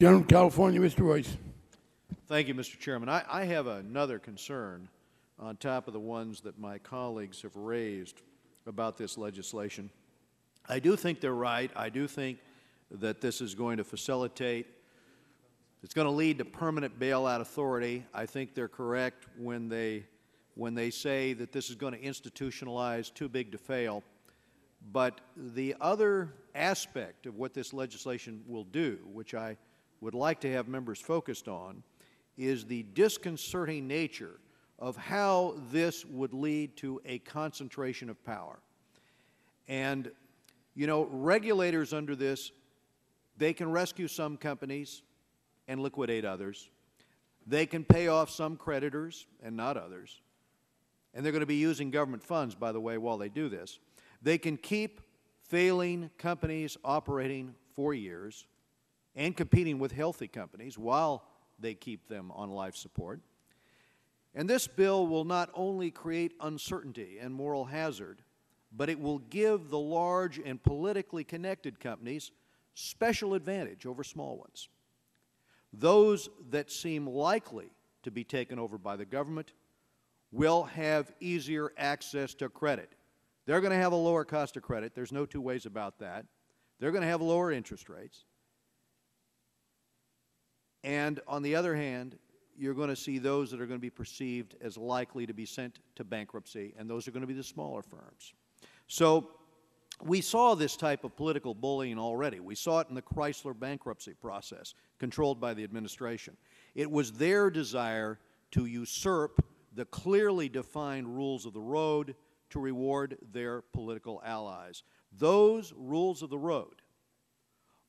Gentleman from California, Mr. Royce. Thank you, Mr. Chairman. I have another concern on top of the ones that my colleagues have raised about this legislation. I do think they're right. I do think that this is going to facilitate, it's going to lead to permanent bailout authority. I think they're correct when they say that this is going to institutionalize too big to fail. But the other aspect of what this legislation will do, which I would like to have members focused on, is the disconcerting nature of how this would lead to a concentration of power. And, you know, regulators under this, they can rescue some companies and liquidate others. They can pay off some creditors and not others. And they're going to be using government funds, by the way, while they do this. They can keep failing companies operating for years and competing with healthy companies while they keep them on life support. And this bill will not only create uncertainty and moral hazard, but it will give the large and politically connected companies special advantage over small ones. Those that seem likely to be taken over by the government will have easier access to credit. They're going to have a lower cost of credit. There's no two ways about that. They're going to have lower interest rates. And on the other hand, you're going to see those that are going to be perceived as likely to be sent to bankruptcy, and those are going to be the smaller firms. So we saw this type of political bullying already. We saw it in the Chrysler bankruptcy process, controlled by the administration. It was their desire to usurp the clearly defined rules of the road to reward their political allies. Those rules of the road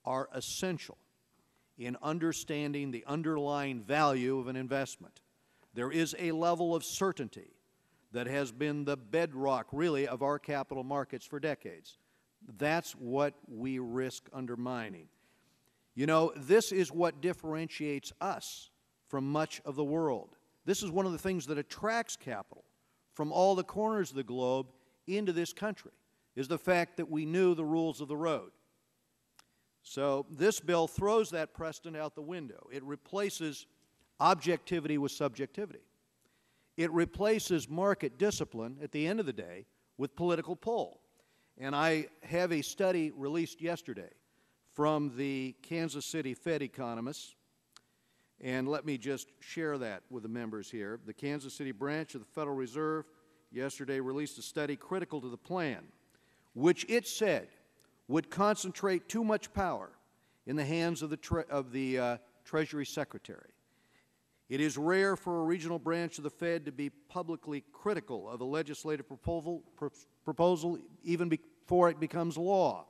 are essential in understanding the underlying value of an investment. There is a level of certainty that has been the bedrock, really, of our capital markets for decades. That's what we risk undermining. You know, this is what differentiates us from much of the world. This is one of the things that attracts capital from all the corners of the globe into this country, is the fact that we knew the rules of the road. So this bill throws that precedent out the window. It replaces objectivity with subjectivity. It replaces market discipline, at the end of the day, with political pull. And I have a study released yesterday from the Kansas City Fed economists, and let me just share that with the members here. The Kansas City branch of the Federal Reserve yesterday released a study critical to the plan, which it said would concentrate too much power in the hands of the Treasury Secretary. It is rare for a regional branch of the Fed to be publicly critical of a legislative proposal even before it becomes law.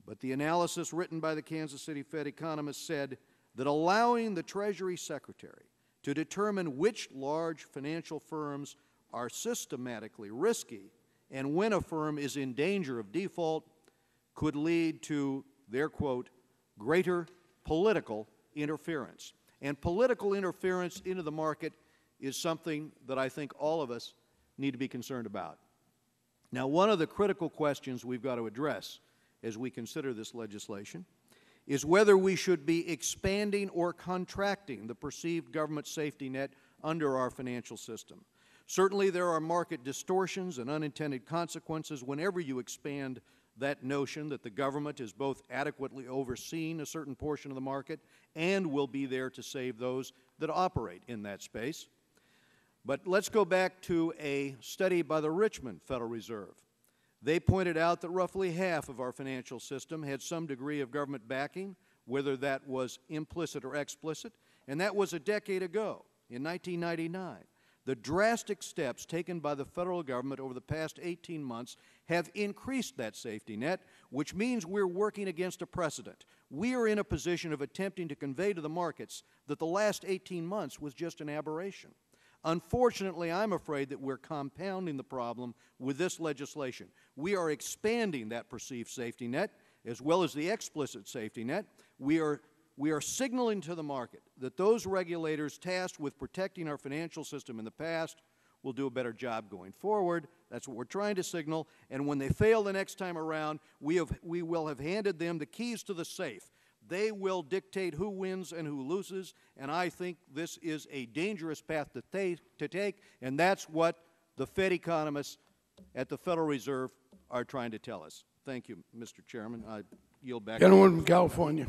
But the analysis written by the Kansas City Fed economists said that allowing the Treasury Secretary to determine which large financial firms are systematically risky and when a firm is in danger of default could lead to their, quote, greater political interference. And political interference into the market is something that I think all of us need to be concerned about. Now, one of the critical questions we've got to address as we consider this legislation is whether we should be expanding or contracting the perceived government safety net under our financial system. Certainly there are market distortions and unintended consequences whenever you expand that notion that the government is both adequately overseeing a certain portion of the market and will be there to save those that operate in that space. But let's go back to a study by the Richmond Federal Reserve. They pointed out that roughly half of our financial system had some degree of government backing, whether that was implicit or explicit, and that was a decade ago, in 1999. The drastic steps taken by the federal government over the past 18 months have increased that safety net, which means we're working against a precedent. We are in a position of attempting to convey to the markets that the last 18 months was just an aberration. Unfortunately, I'm afraid that we're compounding the problem with this legislation. We are expanding that perceived safety net as well as the explicit safety net. We are signaling to the market that those regulators tasked with protecting our financial system in the past will do a better job going forward. That's what we're trying to signal. And when they fail the next time around, we will have handed them the keys to the safe. They will dictate who wins and who loses, and I think this is a dangerous path to take, and that's what the Fed economists at the Federal Reserve are trying to tell us. Thank you, Mr. Chairman. I yield back. Gentleman from California.